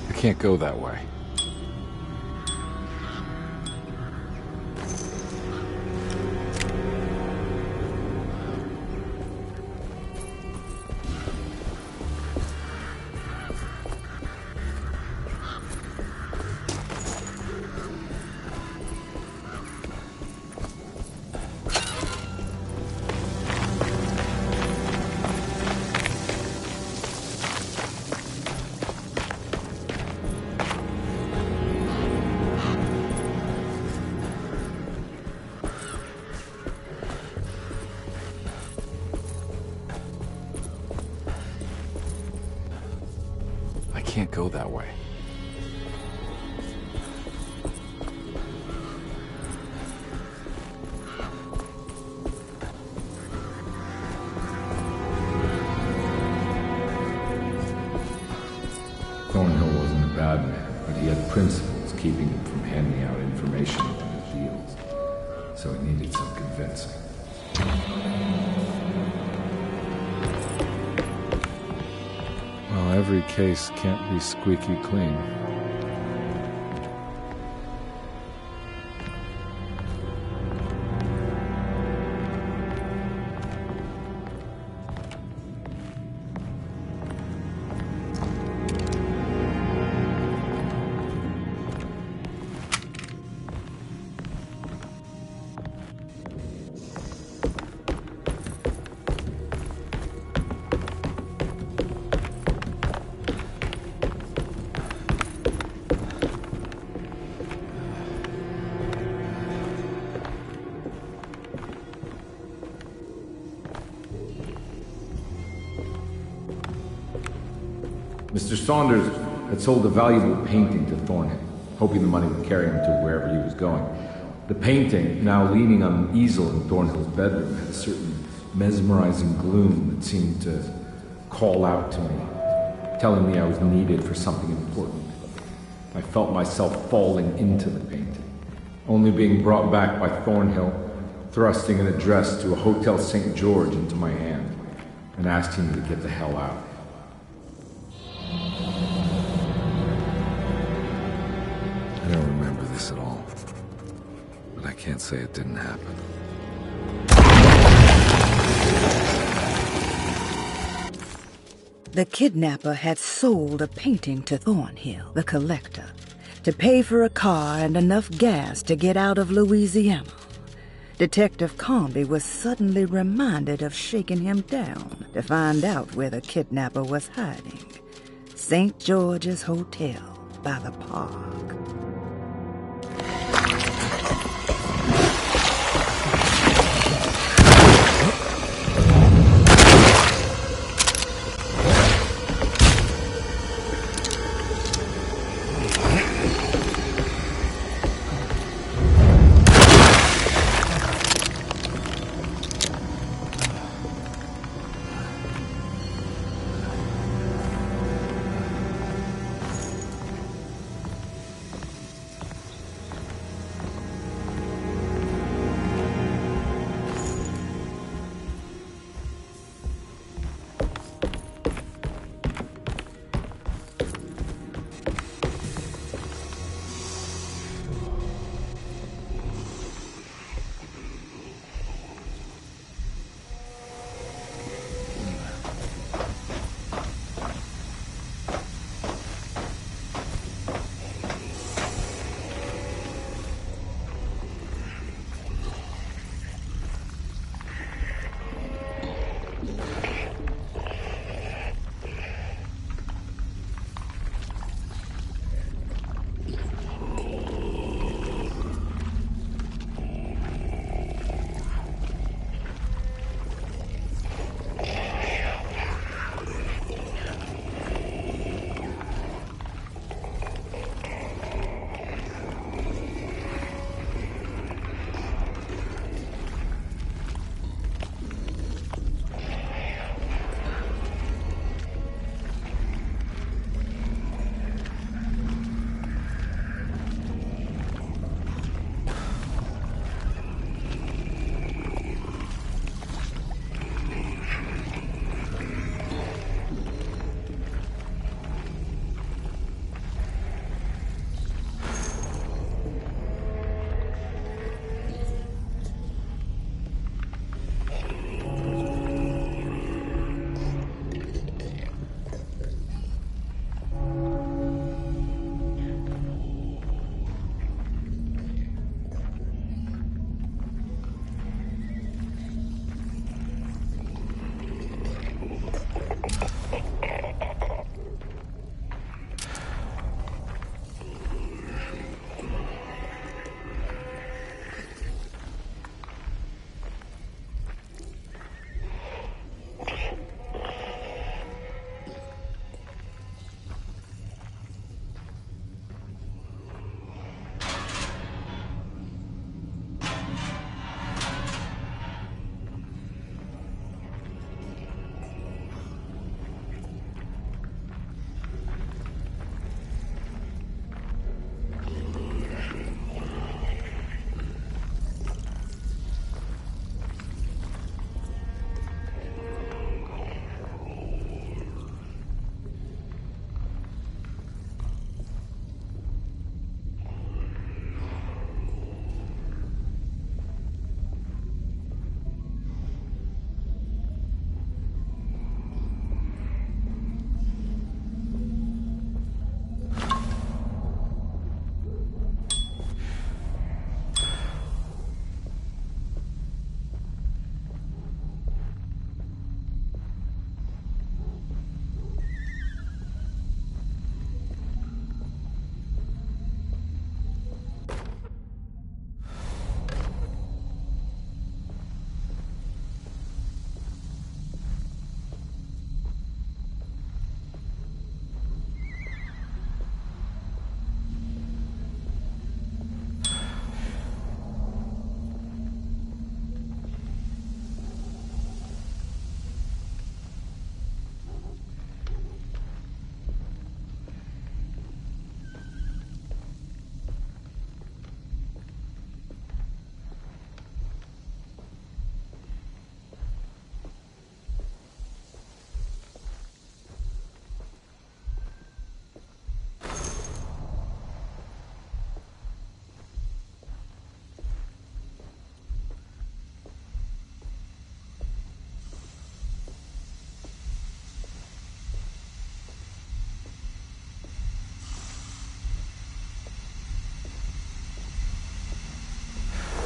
I can't go that way. I can't go that way. Thornhill wasn't a bad man, but he had principles keeping him from handing out information in his deals. So he needed some convincing. Well, every case can't be squeaky clean. Mr. Saunders had sold a valuable painting to Thornhill, hoping the money would carry him to wherever he was going. The painting, now leaning on an easel in Thornhill's bedroom, had a certain mesmerizing gloom that seemed to call out to me, telling me I was needed for something important. I felt myself falling into the painting, only being brought back by Thornhill, thrusting an address to a Hotel St. George into my hand and asking me to get the hell out. I don't remember this at all, but I can't say it didn't happen. The kidnapper had sold a painting to Thornhill, the collector, to pay for a car and enough gas to get out of Louisiana. Detective Carnby was suddenly reminded of shaking him down to find out where the kidnapper was hiding. St. George's Hotel by the park.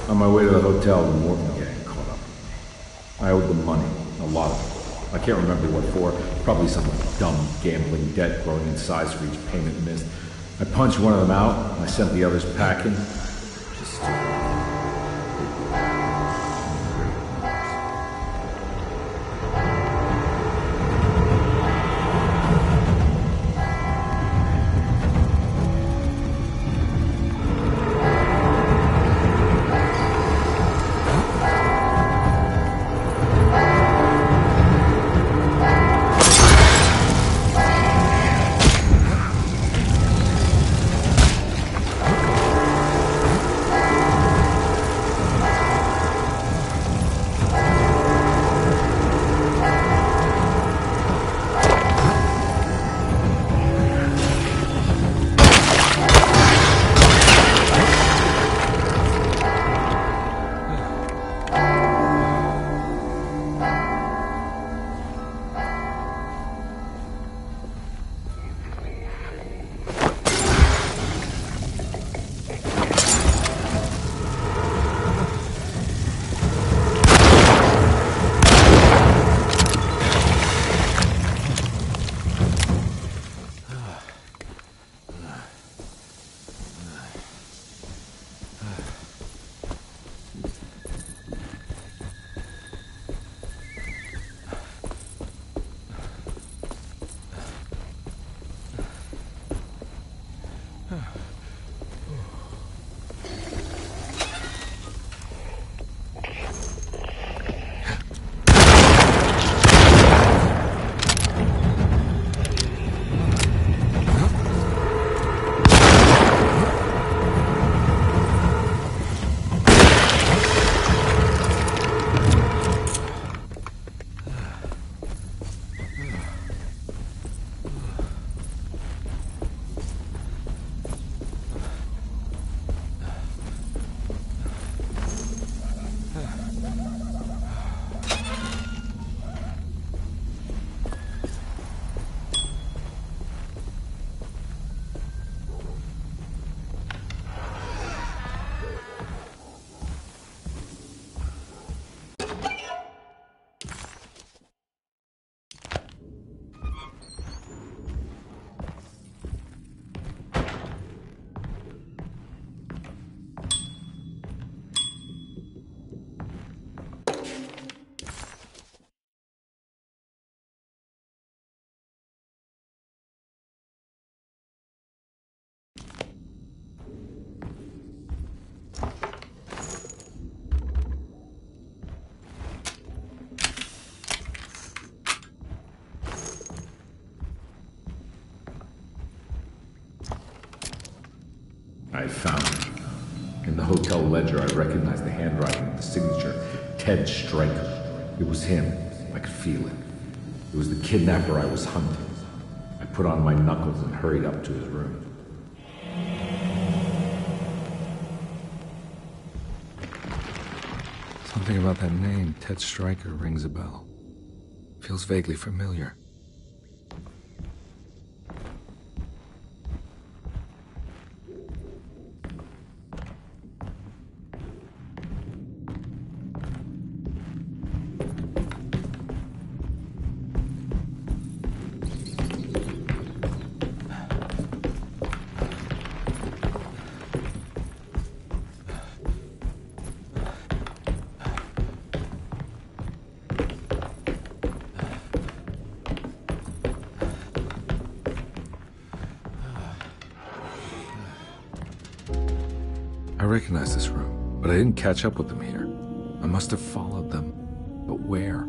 On my way to the hotel, the Morton gang caught up with me. I owed them money, a lot of it. I can't remember what for. Probably some dumb gambling debt growing in size for each payment missed. I punched one of them out, and I sent the others packing. Just I found it. In the hotel ledger, I recognized the handwriting of the signature, Ted Stryker. It was him. I could feel it. It was the kidnapper I was hunting. I put on my knuckles and hurried up to his room. Something about that name, Ted Stryker, rings a bell. Feels vaguely familiar. I recognize this room, but I didn't catch up with them here. I must have followed them. But where?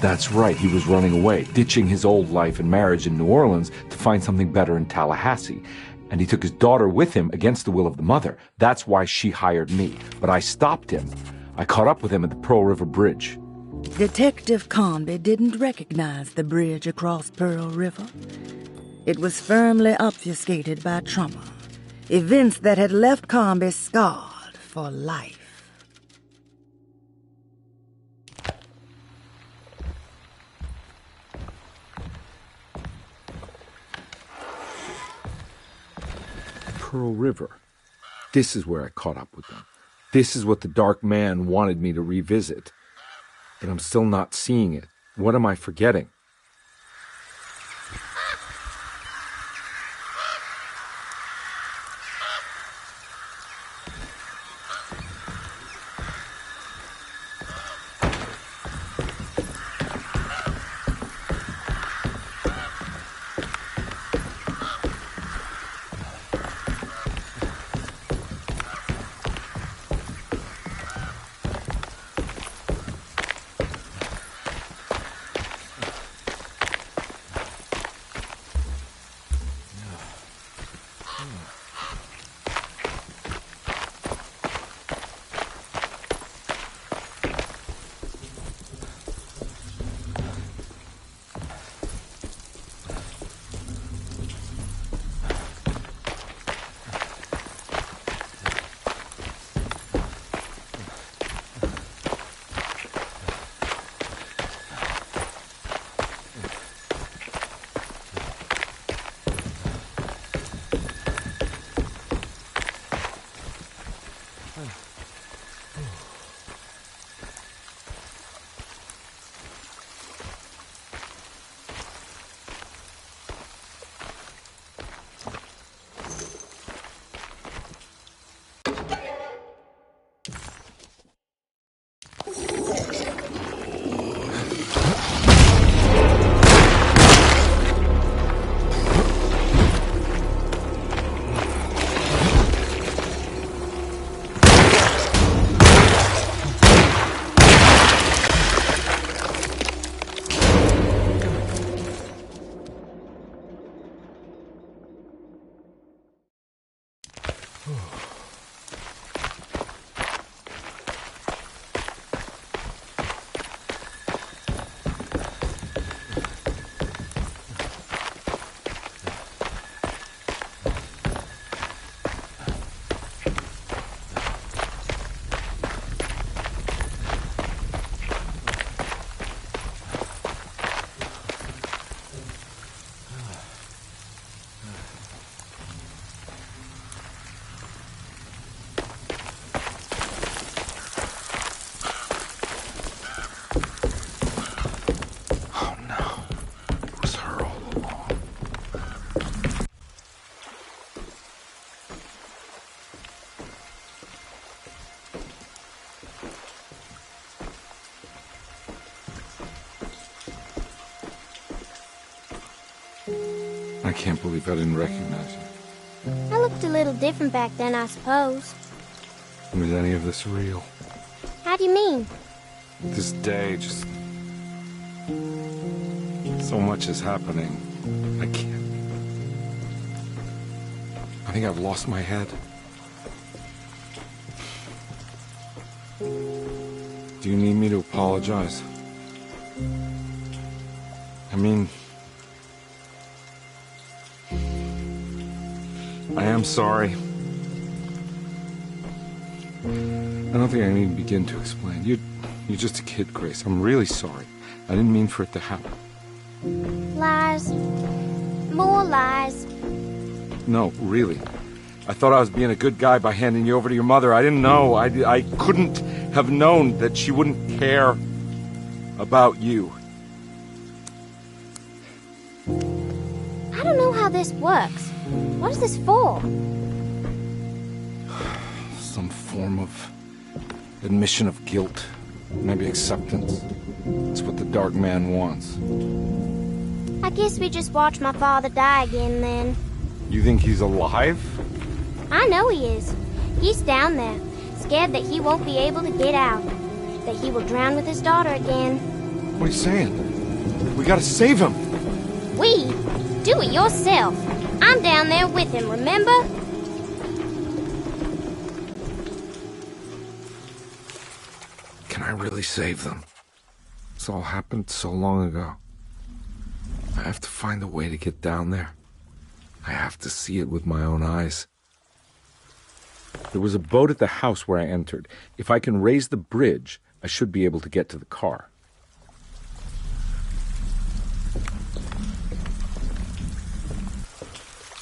That's right, he was running away, ditching his old life and marriage in New Orleans to find something better in Tallahassee. And he took his daughter with him against the will of the mother. That's why she hired me. But I stopped him. I caught up with him at the Pearl River Bridge. Detective Carnby didn't recognize the bridge across Pearl River. It was firmly obfuscated by trauma, events that had left Carnby scarred for life. Pearl River. This is where I caught up with them. This is what the Dark Man wanted me to revisit. But I'm still not seeing it. What am I forgetting? I can't believe I didn't recognize you. I looked a little different back then, I suppose. Was any of this real? How do you mean? This day, just... so much is happening. I can't... I think I've lost my head. Do you need me to apologize? I mean... I am sorry. I don't think I need to begin to explain. You're just a kid, Grace. I'm really sorry. I didn't mean for it to happen. Lies. More lies. No, really. I thought I was being a good guy by handing you over to your mother. I didn't know. I couldn't have known that she wouldn't care about you. I don't know how this works. What is this for? Some form of admission of guilt. Maybe acceptance. It's what the Dark Man wants. I guess we just watch my father die again, then. You think he's alive? I know he is. He's down there, scared that he won't be able to get out. that he will drown with his daughter again. What are you saying? We gotta save him! We? Do it yourself. I'm down there with him, remember? Can I really save them? This all happened so long ago. I have to find a way to get down there. I have to see it with my own eyes. There was a boat at the house where I entered. If I can raise the bridge, I should be able to get to the car.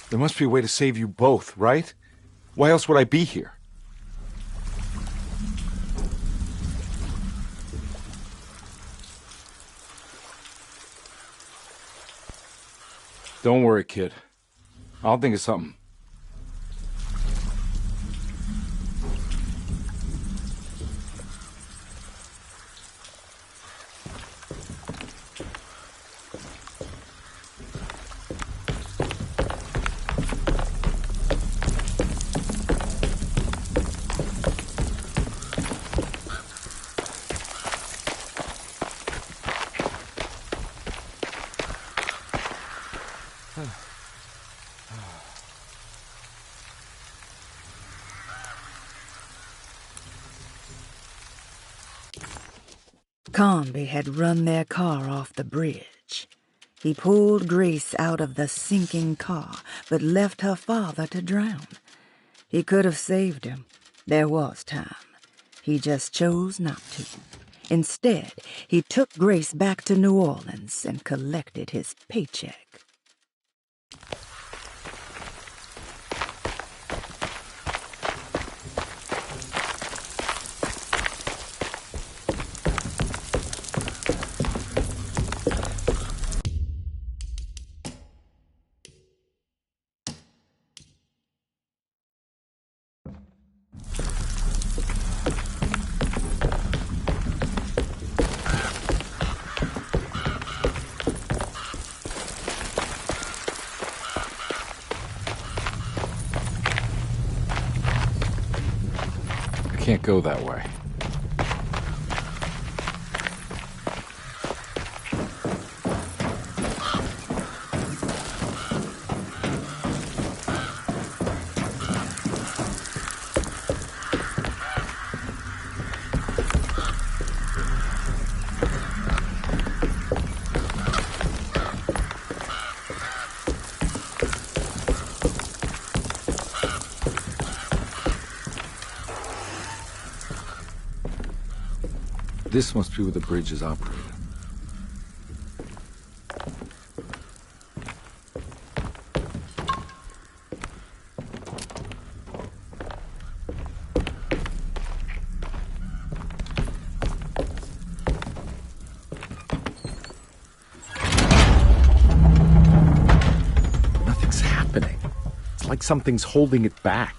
There must be a way to save you both, right? Why else would I be here? Don't worry, kid. I'll think of something. Carnby had run their car off the bridge. He pulled Grace out of the sinking car, but left her father to drown. He could have saved him. There was time. He just chose not to. Instead, he took Grace back to New Orleans and collected his paycheck. Can't go that way. This must be where the bridge is operated. Nothing's happening. It's like something's holding it back.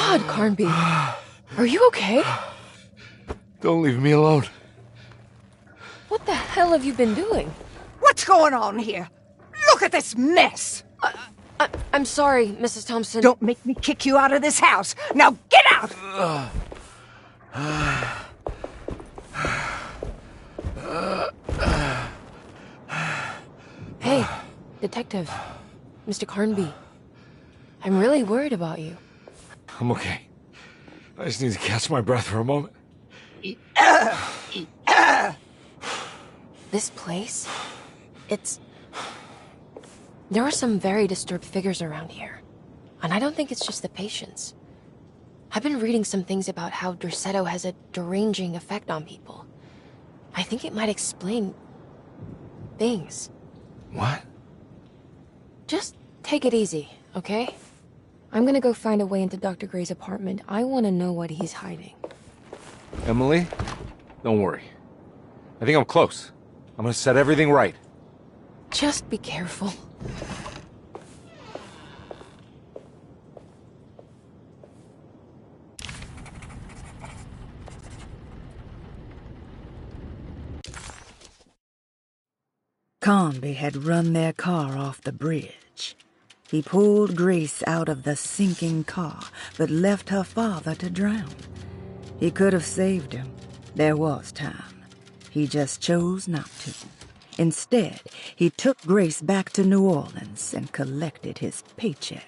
God, Carnby. Are you okay? Don't leave me alone. What the hell have you been doing? What's going on here? Look at this mess! I'm sorry, Mrs. Thompson. Don't make me kick you out of this house. Now get out! Hey, Detective. Mr. Carnby. I'm really worried about you. I'm okay. I just need to catch my breath for a moment. This place? There are some very disturbed figures around here. And I don't think it's just the patients. I've been reading some things about how Derceto has a deranging effect on people. I think it might explain... things. What? Just take it easy, okay? I'm gonna go find a way into Dr. Gray's apartment. I want to know what he's hiding. Emily, don't worry. I think I'm close. I'm gonna set everything right. Just be careful. Carnby had run their car off the bridge. He pulled Grace out of the sinking car, but left her father to drown. He could have saved him. There was time. He just chose not to. Instead, he took Grace back to New Orleans and collected his paycheck.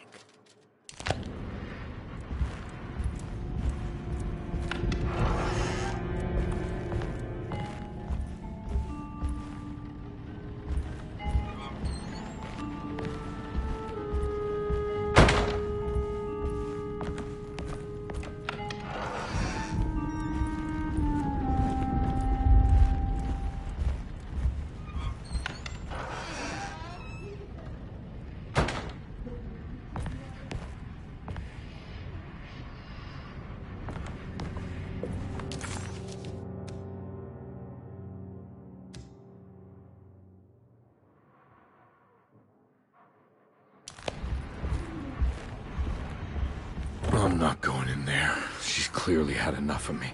I'm not going in there. She's clearly had enough of me.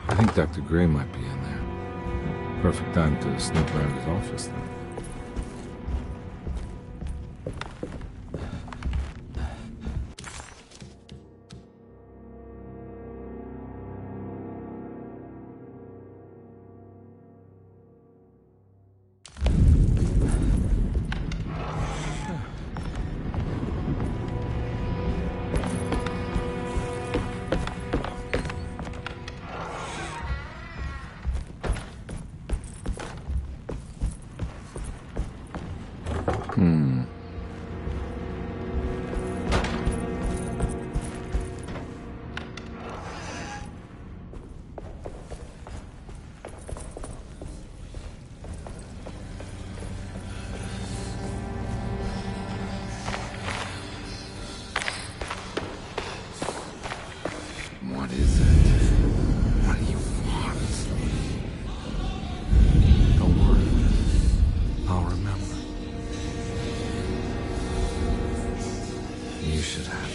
I think Dr. Gray might be in there. Perfect time to sneak around his office then. What is it? What do you want? Don't worry. I'll remember. You should have it.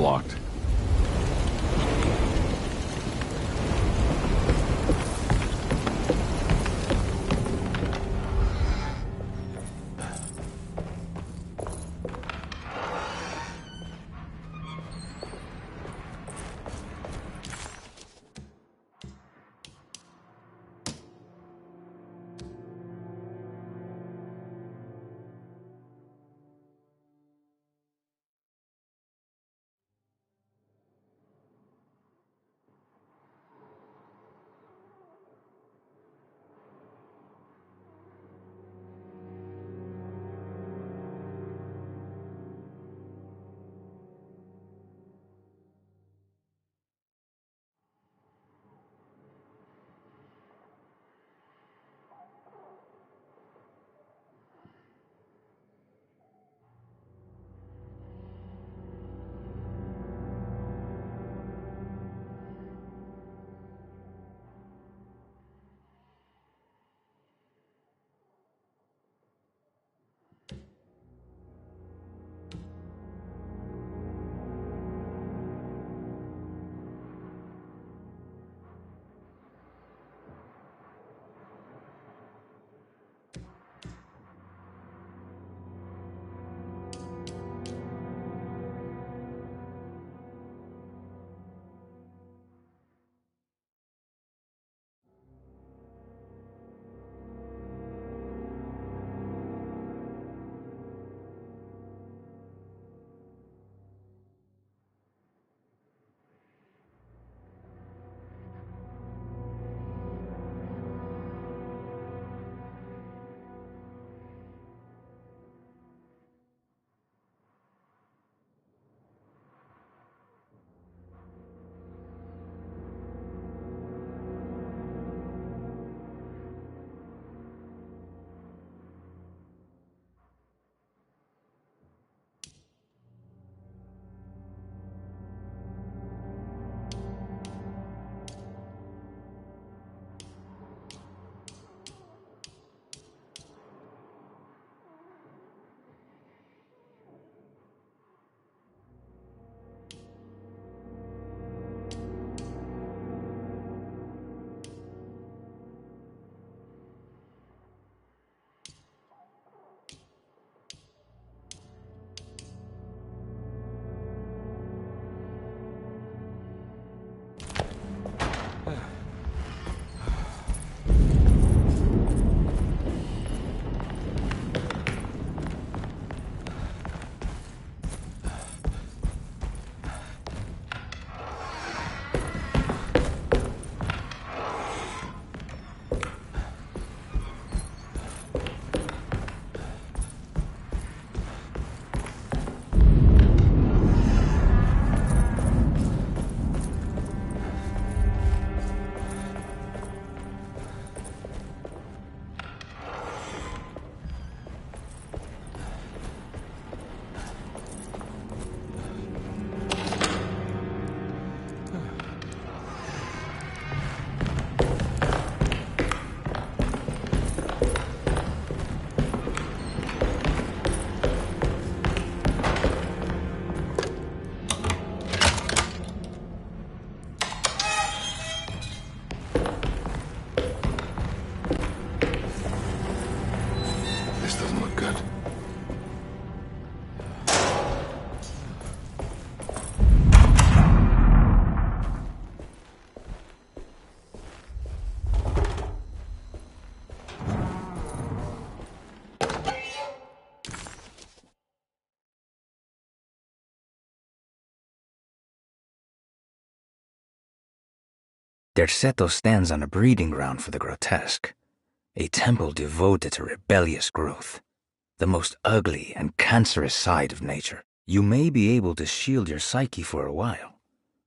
blocked. Derceto stands on a breeding ground for the grotesque, a temple devoted to rebellious growth, the most ugly and cancerous side of nature. You may be able to shield your psyche for a while,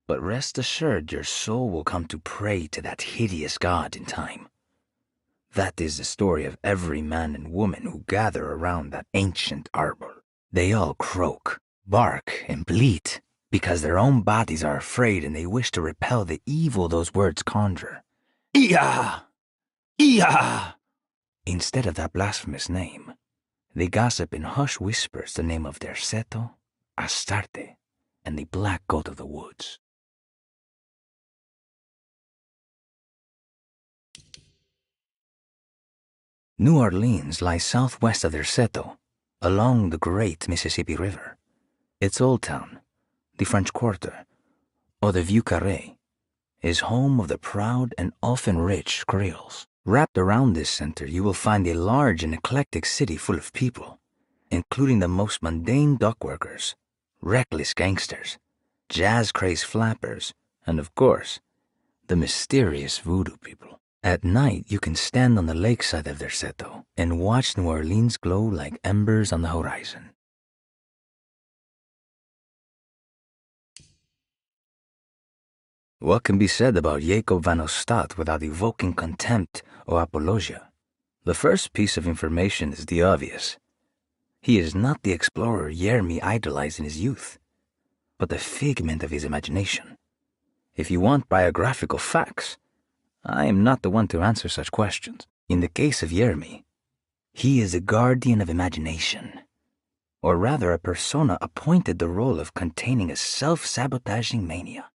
but rest assured your soul will come to pray to that hideous god in time. That is the story of every man and woman who gather around that ancient arbor. They all croak, bark, and bleat, because their own bodies are afraid and they wish to repel the evil those words conjure. Iya! Iya! Instead of that blasphemous name, they gossip in hushed whispers the name of Derceto, Astarte, and the black goat of the woods. New Orleans lies southwest of Derceto, along the great Mississippi River. Its old town, the French Quarter, or the Vieux Carré, is home of the proud and often rich Creoles. Wrapped around this center, you will find a large and eclectic city full of people, including the most mundane dock workers, reckless gangsters, jazz-crazed flappers, and of course, the mysterious voodoo people. At night, you can stand on the lakeside of Derceto and watch New Orleans glow like embers on the horizon. What can be said about Jacob van Ostad without evoking contempt or apologia? The first piece of information is the obvious. He is not the explorer Jeremy idolized in his youth, but the figment of his imagination. If you want biographical facts, I am not the one to answer such questions. In the case of Jeremy, he is a guardian of imagination, or rather a persona appointed the role of containing a self-sabotaging mania.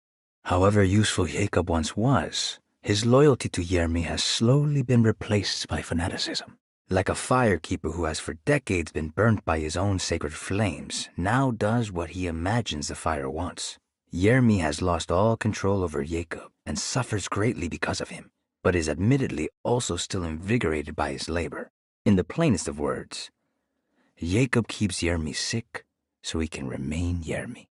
However useful Jacob once was, his loyalty to Jeremy has slowly been replaced by fanaticism. Like a firekeeper who has for decades been burnt by his own sacred flames, now does what he imagines the fire wants. Jeremy has lost all control over Jacob and suffers greatly because of him, but is admittedly also still invigorated by his labor. In the plainest of words, Jacob keeps Jeremy sick so he can remain Jeremy.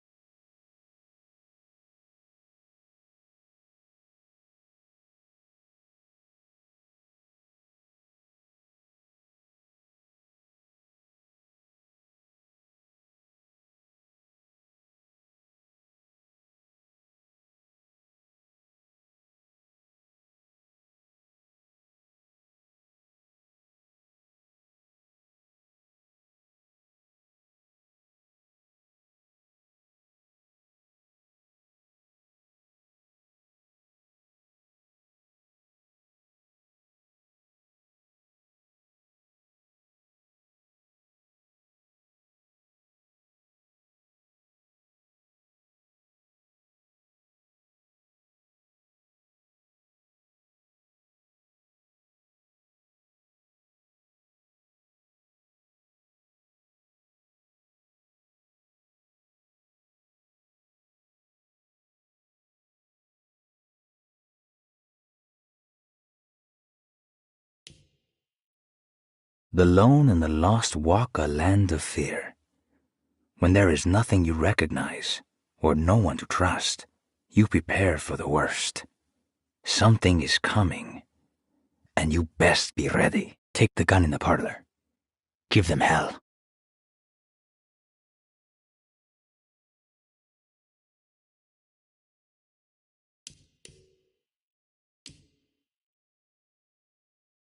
The lone and the lost walk a land of fear. When there is nothing you recognize, or no one to trust, you prepare for the worst. Something is coming, and you best be ready. Take the gun in the parlor. Give them hell.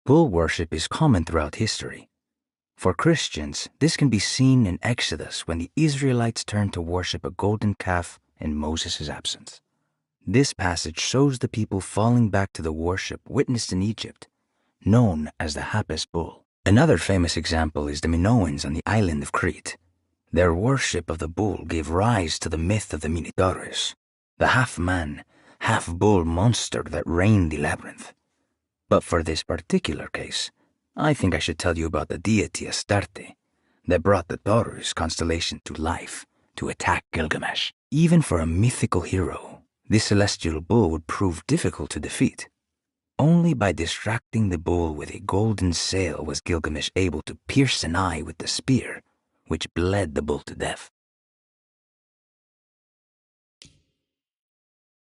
Bull worship is common throughout history. For Christians, this can be seen in Exodus when the Israelites turned to worship a golden calf in Moses' absence. This passage shows the people falling back to the worship witnessed in Egypt, known as the Hapis bull. Another famous example is the Minoans on the island of Crete. Their worship of the bull gave rise to the myth of the Minotaurus, the half-man, half-bull monster that reigned the labyrinth. But for this particular case, I think I should tell you about the deity Astarte that brought the Taurus constellation to life to attack Gilgamesh. Even for a mythical hero, this celestial bull would prove difficult to defeat. Only by distracting the bull with a golden sail was Gilgamesh able to pierce an eye with the spear, which bled the bull to death.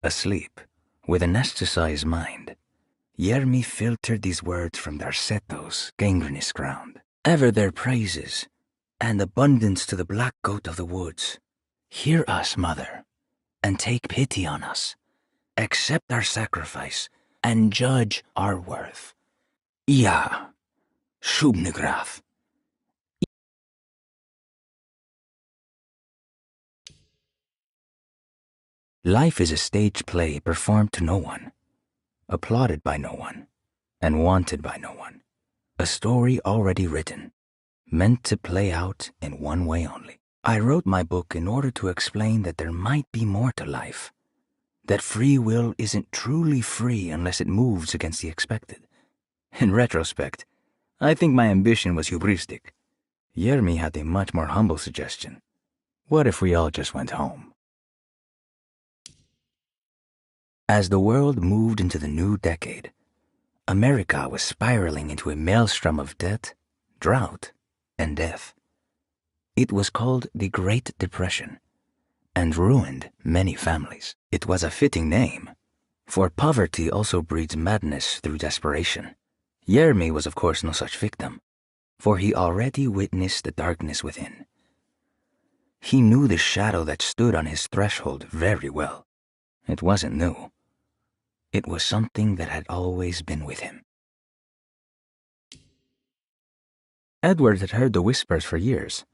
Asleep, with an anesthetized mind, Jeremy filtered these words from Derceto's gangrenous ground. Ever their praises, and abundance to the black goat of the woods. Hear us, mother, and take pity on us. Accept our sacrifice, and judge our worth. Ja, Shubnigrath. Life is a stage play performed to no one, applauded by no one, and wanted by no one. A story already written, meant to play out in one way only. I wrote my book in order to explain that there might be more to life. That free will isn't truly free unless it moves against the expected. In retrospect, I think my ambition was hubristic. Yermi had a much more humble suggestion. What if we all just went home? As the world moved into the new decade, America was spiraling into a maelstrom of debt, drought, and death. It was called the Great Depression, and ruined many families. It was a fitting name, for poverty also breeds madness through desperation. Yermi was of course no such victim, for he already witnessed the darkness within. He knew the shadow that stood on his threshold very well. It wasn't new. It was something that had always been with him. Edward had heard the whispers for years.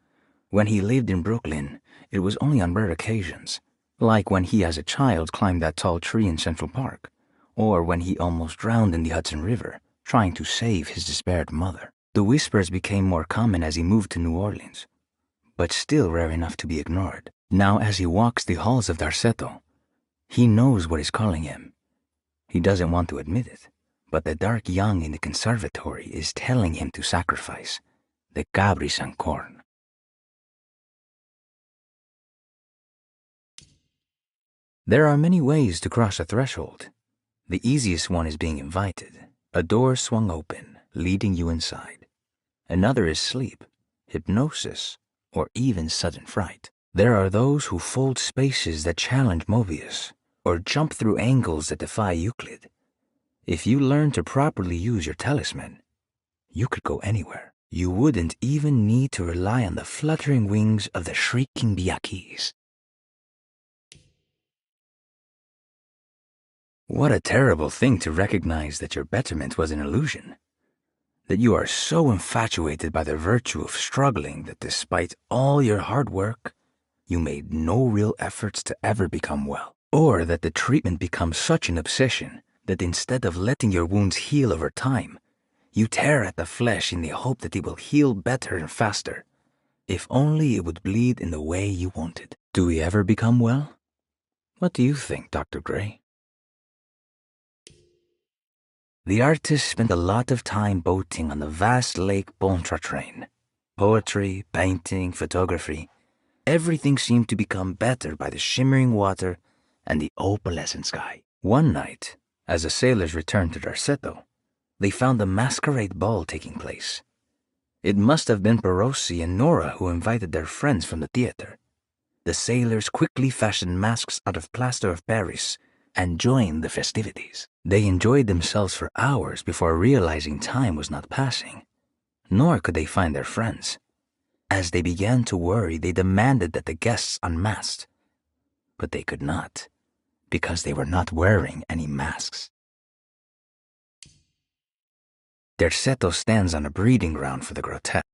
When he lived in Brooklyn, it was only on rare occasions, like when he as a child climbed that tall tree in Central Park, or when he almost drowned in the Hudson River, trying to save his despaired mother. The whispers became more common as he moved to New Orleans, but still rare enough to be ignored. Now as he walks the halls of Darceto, he knows what is calling him. He doesn't want to admit it, but the dark young in the conservatory is telling him to sacrifice the cabris and corn. There are many ways to cross a threshold. The easiest one is being invited, a door swung open, leading you inside. Another is sleep, hypnosis, or even sudden fright. There are those who fold spaces that challenge Mobius, or jump through angles that defy Euclid. If you learn to properly use your talisman, you could go anywhere. You wouldn't even need to rely on the fluttering wings of the shrieking Biakis. What a terrible thing to recognize that your betterment was an illusion. That you are so infatuated by the virtue of struggling that despite all your hard work, you made no real efforts to ever become well. Or that the treatment becomes such an obsession that instead of letting your wounds heal over time, you tear at the flesh in the hope that it will heal better and faster, if only it would bleed in the way you wanted. Do we ever become well? What do you think, Dr. Gray? The artist spent a lot of time boating on the vast lake Pontchartrain. Poetry, painting, photography, everything seemed to become better by the shimmering water and the opalescent sky. One night, as the sailors returned to Darceto, they found a masquerade ball taking place. It must have been Perosi and Nora who invited their friends from the theater. The sailors quickly fashioned masks out of plaster of Paris and joined the festivities. They enjoyed themselves for hours before realizing time was not passing, nor could they find their friends. As they began to worry, they demanded that the guests unmasked, but they could not, because they were not wearing any masks. Darceto stands on a breeding ground for the grotesque.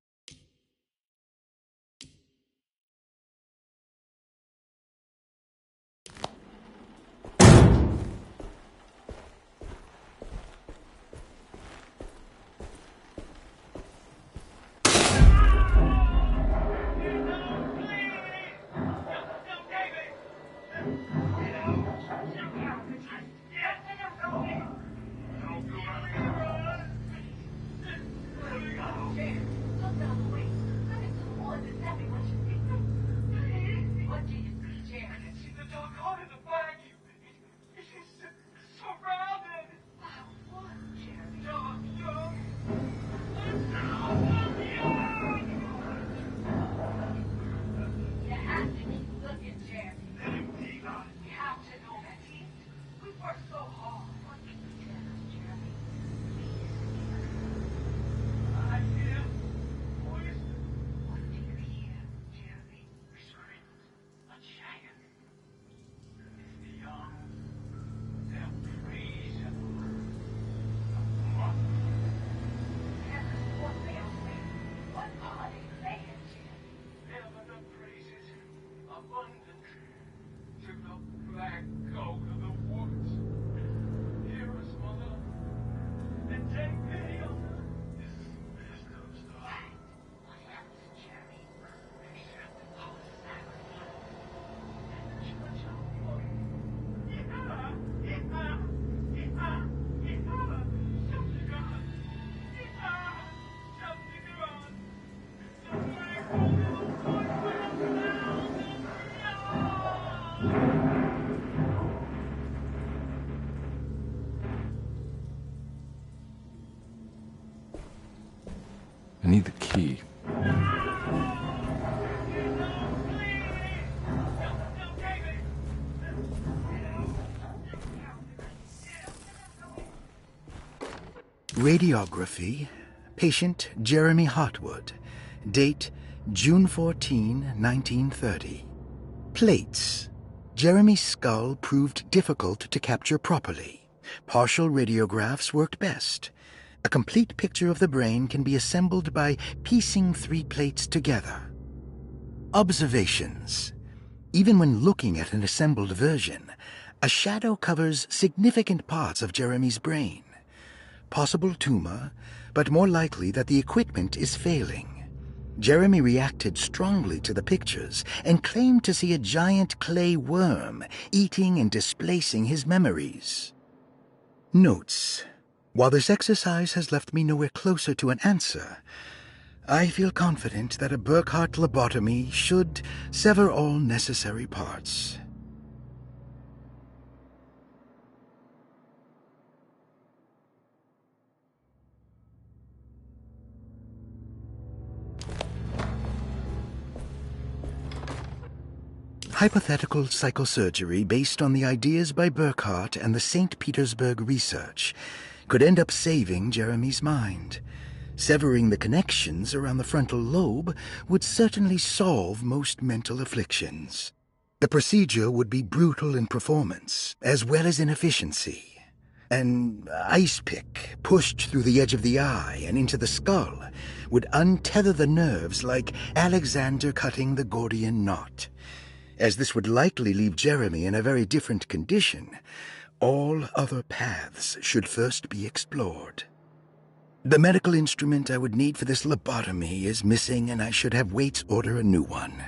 need the key. Radiography. Patient Jeremy Hotwood. Date June 14, 1930. Plates. Jeremy's skull proved difficult to capture properly. Partial radiographs worked best. A complete picture of the brain can be assembled by piecing 3 plates together. Observations. Even when looking at an assembled version, a shadow covers significant parts of Jeremy's brain. Possible tumor, but more likely that the equipment is failing. Jeremy reacted strongly to the pictures and claimed to see a giant clay worm eating and displacing his memories. Notes. While this exercise has left me nowhere closer to an answer, I feel confident that a Burkhardt lobotomy should sever all necessary parts. Hypothetical psychosurgery based on the ideas by Burkhardt and the St. Petersburg research could end up saving Jeremy's mind. Severing the connections around the frontal lobe would certainly solve most mental afflictions. The procedure would be brutal in performance, as well as in efficiency. An ice pick pushed through the edge of the eye and into the skull would untether the nerves like Alexander cutting the Gordian knot. As this would likely leave Jeremy in a very different condition, all other paths should first be explored. The medical instrument I would need for this lobotomy is missing, and I should have Waits order a new one.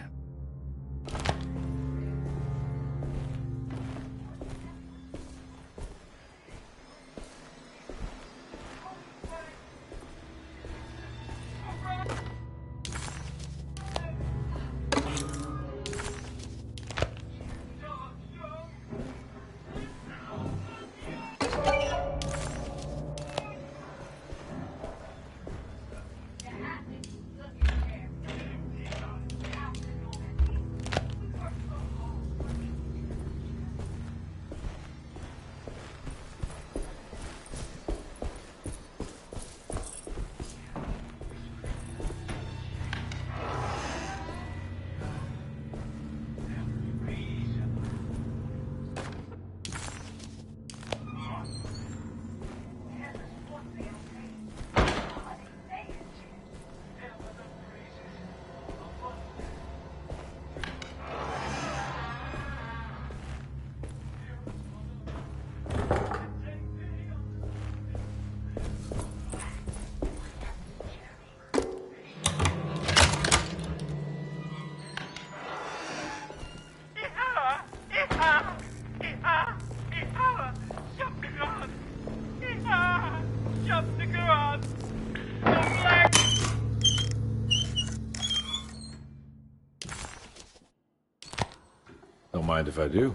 Don't mind if I do.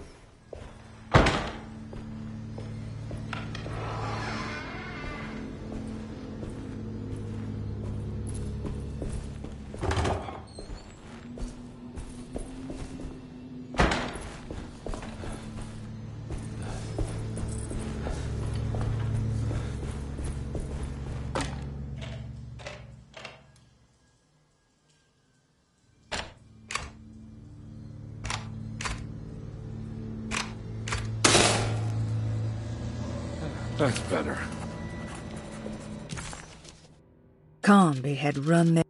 That's better. Carnby had run their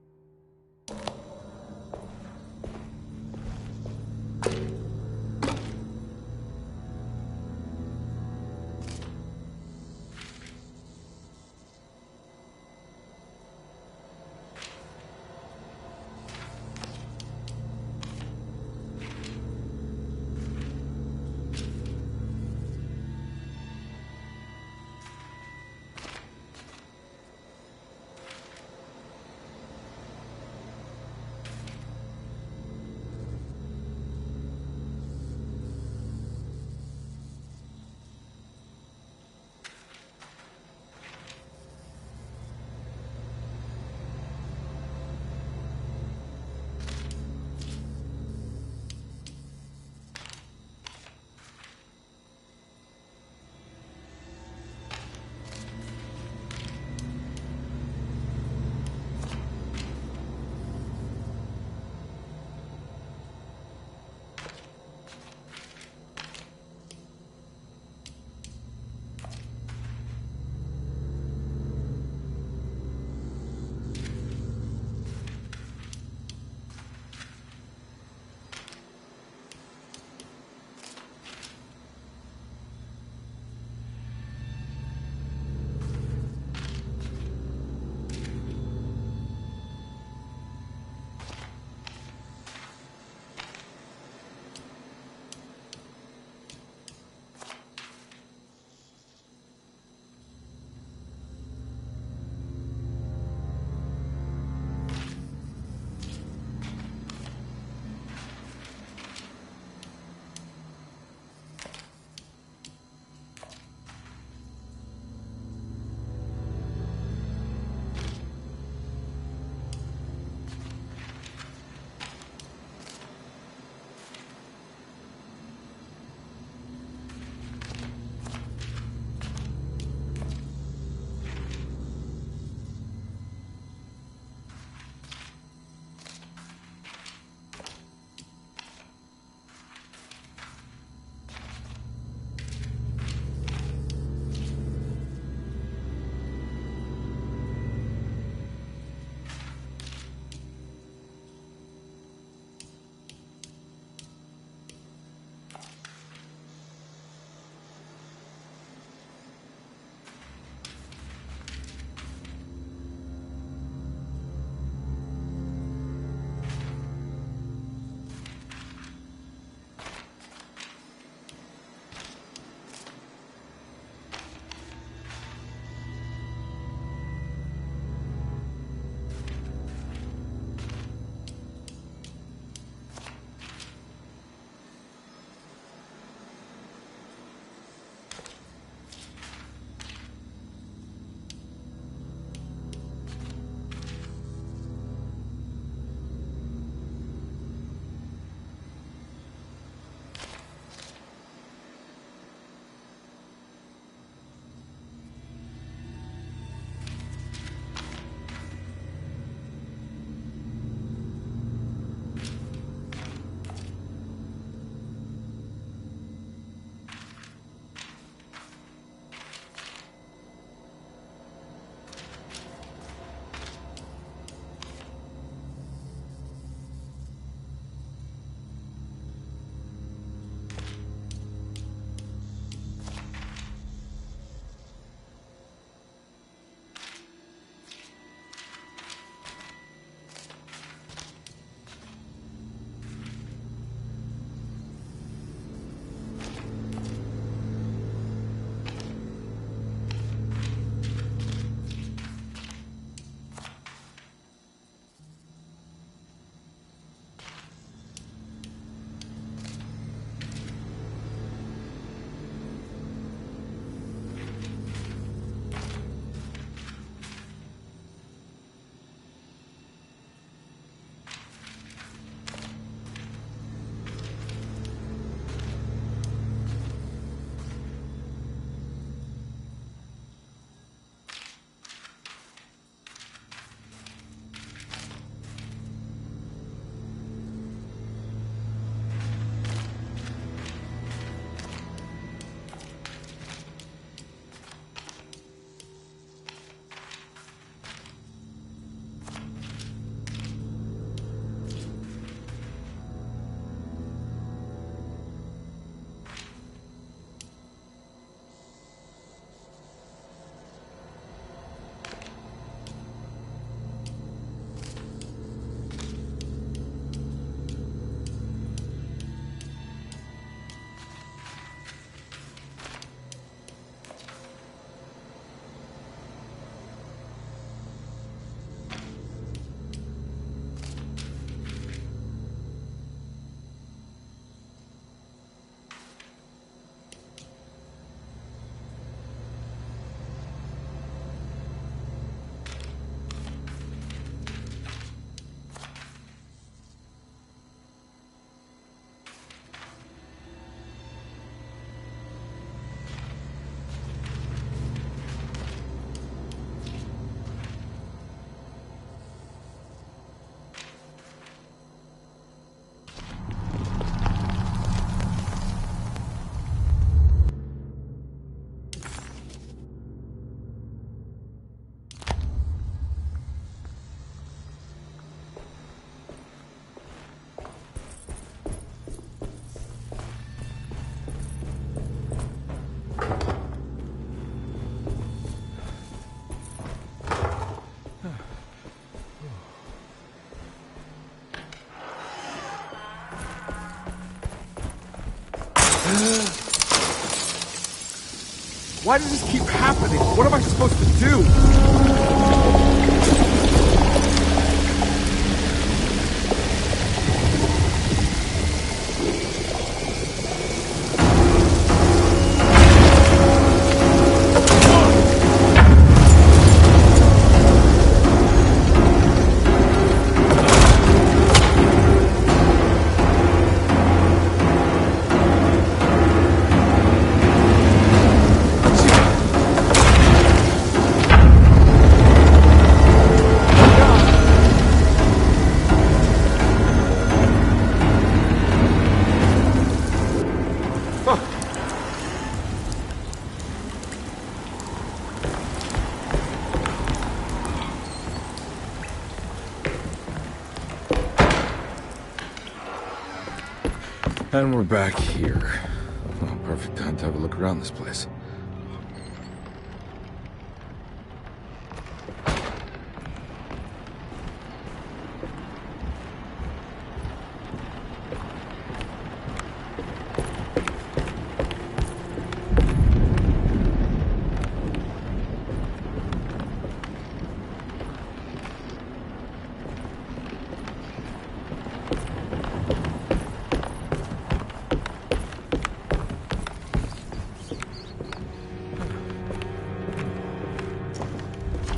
Why does this keep happening? What am I supposed to do? And we're back here. Oh, perfect time to have a look around this place.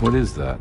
What is that?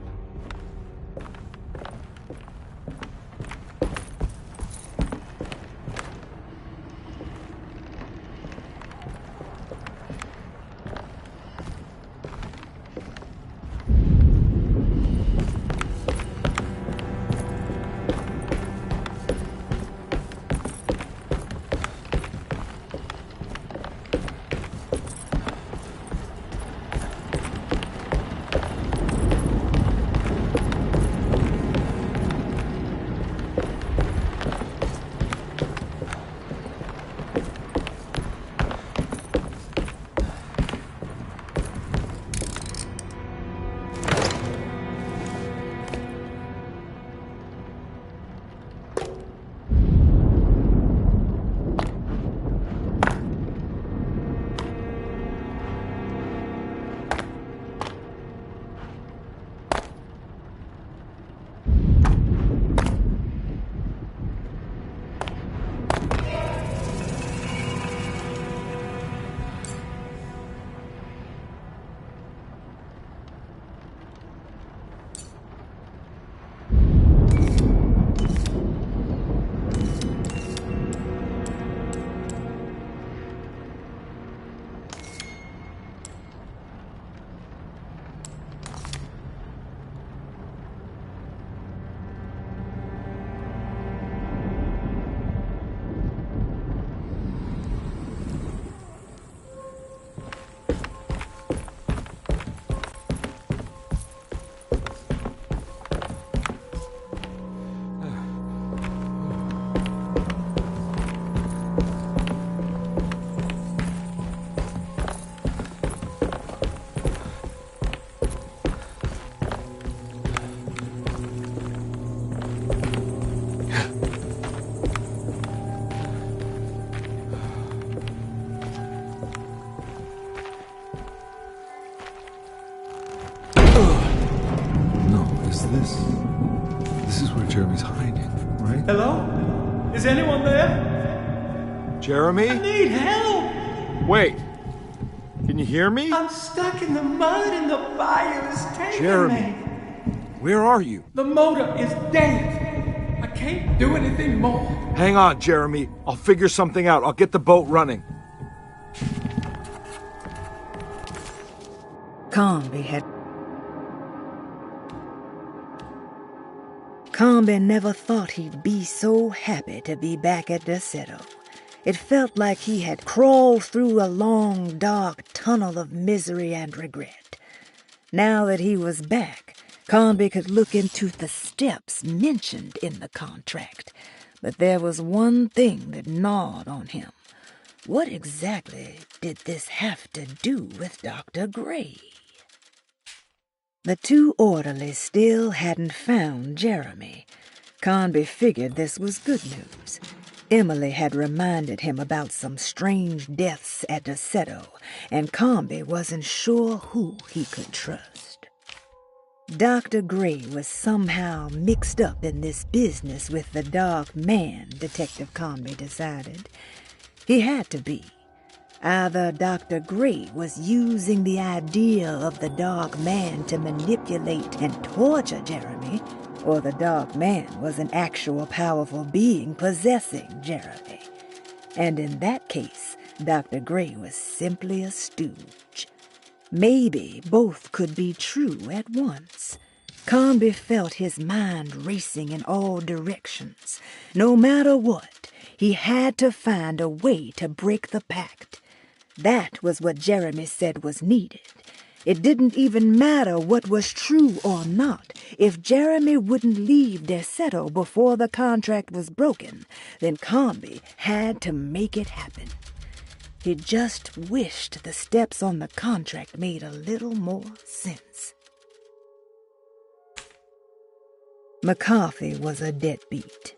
This is where Jeremy's hiding, right? Hello? Is anyone there? Jeremy? I need help! Wait. Can you hear me? I'm stuck in the mud and the fire is taking Jeremy. me. Where are you? The motor is dead. I can't do anything more. Hang on, Jeremy. I'll figure something out. I'll get the boat running. Carnby never thought he'd be so happy to be back at Derceto. It felt like he had crawled through a long, dark tunnel of misery and regret. Now that he was back, Carnby could look into the steps mentioned in the contract. But there was one thing that gnawed on him. What exactly did this have to do with Dr. Gray? The two orderlies still hadn't found Jeremy. Carnby figured this was good news. Emily had reminded him about some strange deaths at Derceto, and Carnby wasn't sure who he could trust. Dr. Gray was somehow mixed up in this business with the Dark Man, Detective Carnby decided. He had to be. Either Dr. Gray was using the idea of the Dark Man to manipulate and torture Jeremy, or the Dark Man was an actual powerful being possessing Jeremy. And in that case, Dr. Gray was simply a stooge. Maybe both could be true at once. Carnby felt his mind racing in all directions. No matter what, he had to find a way to break the pact. That was what Jeremy said was needed. It didn't even matter what was true or not. If Jeremy wouldn't leave Derceto before the contract was broken, then Carnby had to make it happen. He just wished the steps on the contract made a little more sense. McCarthy was a deadbeat.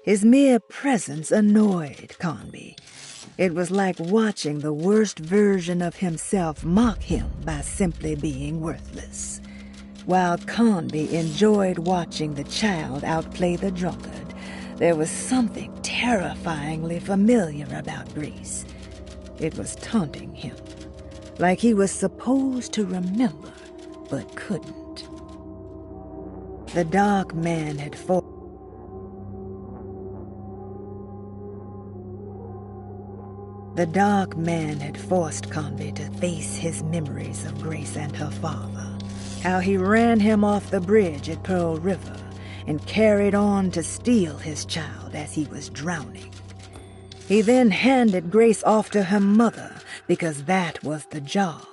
His mere presence annoyed Carnby. It was like watching the worst version of himself mock him by simply being worthless. While Carnby enjoyed watching the child outplay the drunkard, there was something terrifyingly familiar about Grace. It was taunting him, like he was supposed to remember, but couldn't. The Dark Man had forced Carnby to face his memories of Grace and her father, how he ran him off the bridge at Pearl River and carried on to steal his child as he was drowning. He then handed Grace off to her mother because that was the job,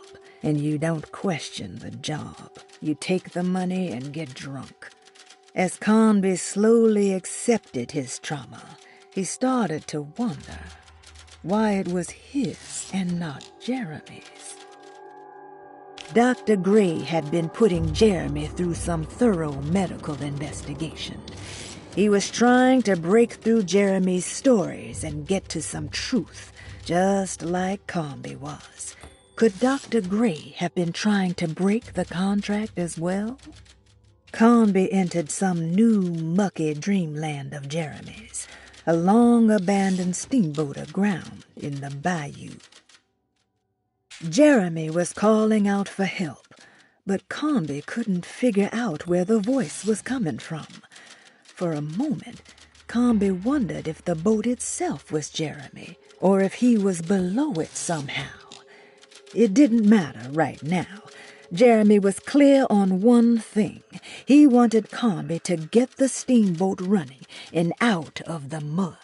and you don't question the job. You take the money and get drunk. As Carnby slowly accepted his trauma, he started to wonder why it was his and not Jeremy's. Dr. Gray had been putting Jeremy through some thorough medical investigation. He was trying to break through Jeremy's stories and get to some truth, just like Carnby was. Could Dr. Gray have been trying to break the contract as well? Carnby entered some new, mucky dreamland of Jeremy's, a long-abandoned steamboat aground in the bayou. Jeremy was calling out for help, but Carnby couldn't figure out where the voice was coming from. For a moment, Carnby wondered if the boat itself was Jeremy, or if he was below it somehow. It didn't matter right now. Jeremy was clear on one thing. He wanted Carnby to get the steamboat running and out of the mud.